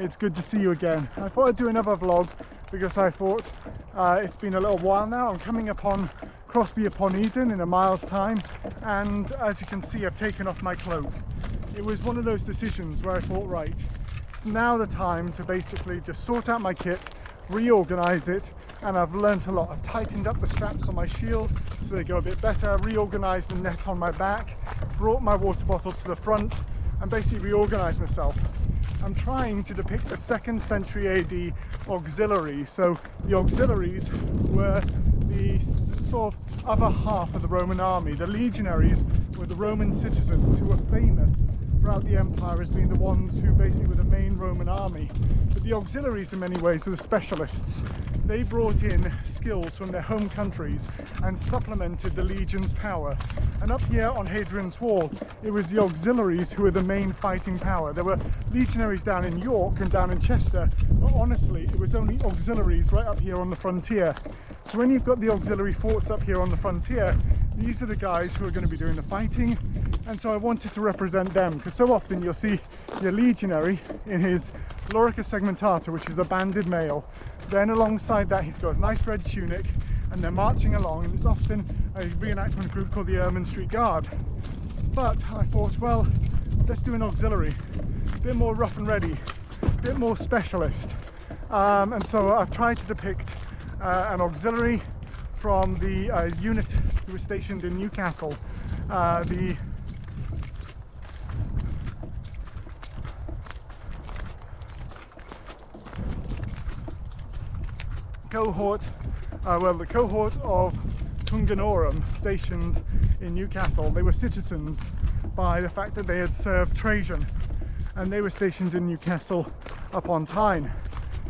It's good to see you again. I thought I'd do another vlog because I thought it's been a little while now. I'm coming upon Crosby upon Eden in a mile's time, and as you can see, I've taken off my cloak. It was one of those decisions where I thought, right, it's now the time to basically just sort out my kit, reorganize it, and I've learnt a lot. I've tightened up the straps on my shield so they go a bit better, reorganized the net on my back, brought my water bottle to the front, and basically reorganized myself. I'm trying to depict the 2nd century AD auxiliary. So the auxiliaries were the sort of other half of the Roman army. The legionaries were the Roman citizens who were famous throughout the empire as being the ones who basically were the main Roman army. But the auxiliaries in many ways were the specialists. They brought in skills from their home countries and supplemented the legion's power. And up here on Hadrian's Wall, it was the auxiliaries who were the main fighting power. There were legionaries down in York and down in Chester, but honestly, it was only auxiliaries right up here on the frontier. So when you've got the auxiliary forts up here on the frontier, these are the guys who are going to be doing the fighting. And so I wanted to represent them, because so often you'll see your legionary in his lorica segmentata, which is the banded mail. Then alongside that he's got a nice red tunic, and they're marching along, and it's often a reenactment group called the Ermine Street Guard. But I thought, well, let's do an auxiliary, a bit more rough and ready, a bit more specialist. And so I've tried to depict an auxiliary from the unit who was stationed in Newcastle, the cohort, the cohort of Tunganorum stationed in Newcastle. They were citizens by the fact that they had served Trajan, and they were stationed in Newcastle upon Tyne.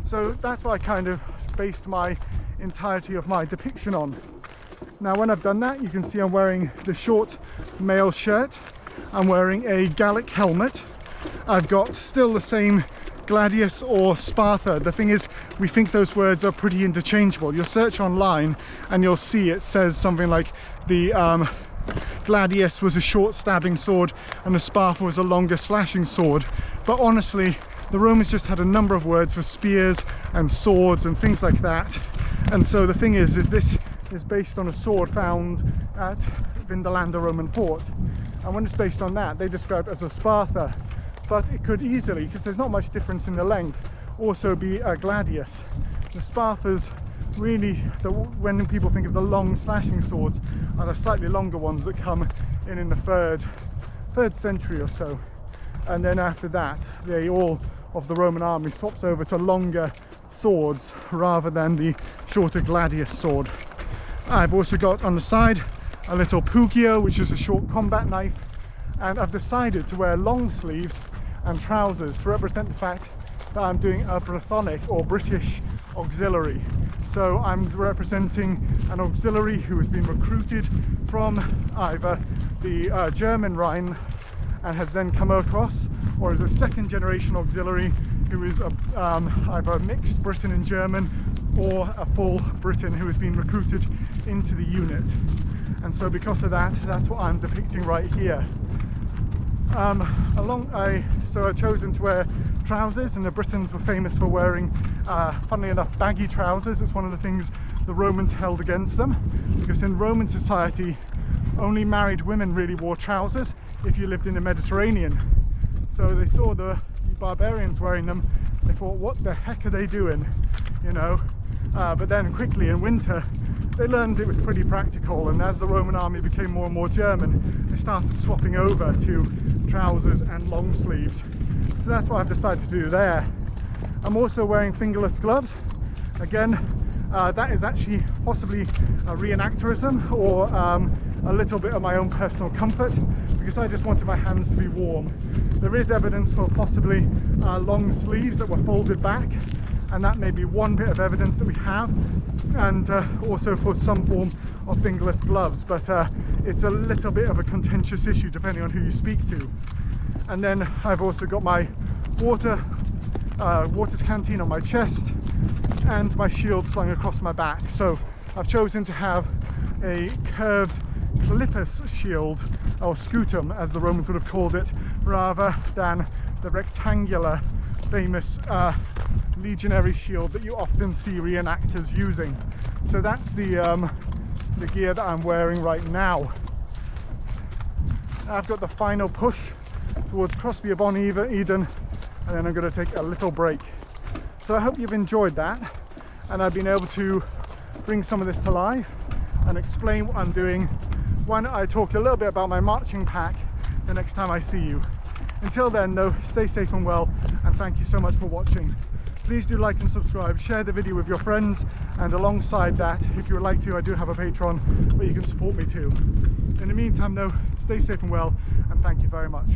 So that's what I kind of based my entirety of my depiction on. Now when I've done that, you can see I'm wearing the short mail shirt, I'm wearing a Gallic helmet, I've got still the same gladius or Sparta. The thing is, we think those words are pretty interchangeable. You'll search online and you'll see it says something like the gladius was a short stabbing sword and the Sparta was a longer slashing sword. But honestly, the Romans just had a number of words for spears and swords and things like that. And so the thing is this is based on a sword found at Vindolanda Roman fort. And when it's based on that, they describe it as a Sparta. But it could easily, because there's not much difference in the length, also be a gladius. The Spartas really, when people think of the long slashing swords, are the slightly longer ones that come in the third century or so. And then after that, they all of the Roman army swaps over to longer swords rather than the shorter gladius sword. I've also got on the side a little pugio, which is a short combat knife, and I've decided to wear long sleeves and trousers to represent the fact that I'm doing a Brythonic or British auxiliary. So I'm representing an auxiliary who has been recruited from either the German Rhine and has then come across, or is a 2nd generation auxiliary who is either a mixed Briton and German or a full Briton who has been recruited into the unit. And so because of that, that's what I'm depicting right here. So I've chosen to wear trousers, and the Britons were famous for wearing, funnily enough, baggy trousers. It's one of the things the Romans held against them, because in Roman society only married women really wore trousers if you lived in the Mediterranean. So they saw the barbarians wearing them, they thought, what the heck are they doing, you know? But then quickly in winter they learned it was pretty practical, and as the Roman army became more and more German, they started swapping over to trousers and long sleeves. So that's what I've decided to do there. I'm also wearing fingerless gloves. Again, that is actually possibly a reenactorism or a little bit of my own personal comfort, because I just wanted my hands to be warm. There is evidence for possibly long sleeves that were folded back, and that may be one bit of evidence that we have, and also for some form of fingerless gloves, but it's a little bit of a contentious issue depending on who you speak to. And then I've also got my water canteen on my chest and my shield slung across my back. So I've chosen to have a curved clippus shield, or scutum as the Romans would have called it, rather than the rectangular famous legionary shield that you often see reenactors using. So that's the gear that I'm wearing right now. I've got the final push towards Crosby upon Eden, and then I'm going to take a little break. So I hope you've enjoyed that, and I've been able to bring some of this to life and explain what I'm doing. Why don't I talk a little bit about my marching pack the next time I see you. Until then though, stay safe and well, and thank you so much for watching. Please do like and subscribe, share the video with your friends, and alongside that, if you would like to, I do have a Patreon where you can support me too. In the meantime though, stay safe and well, and thank you very much.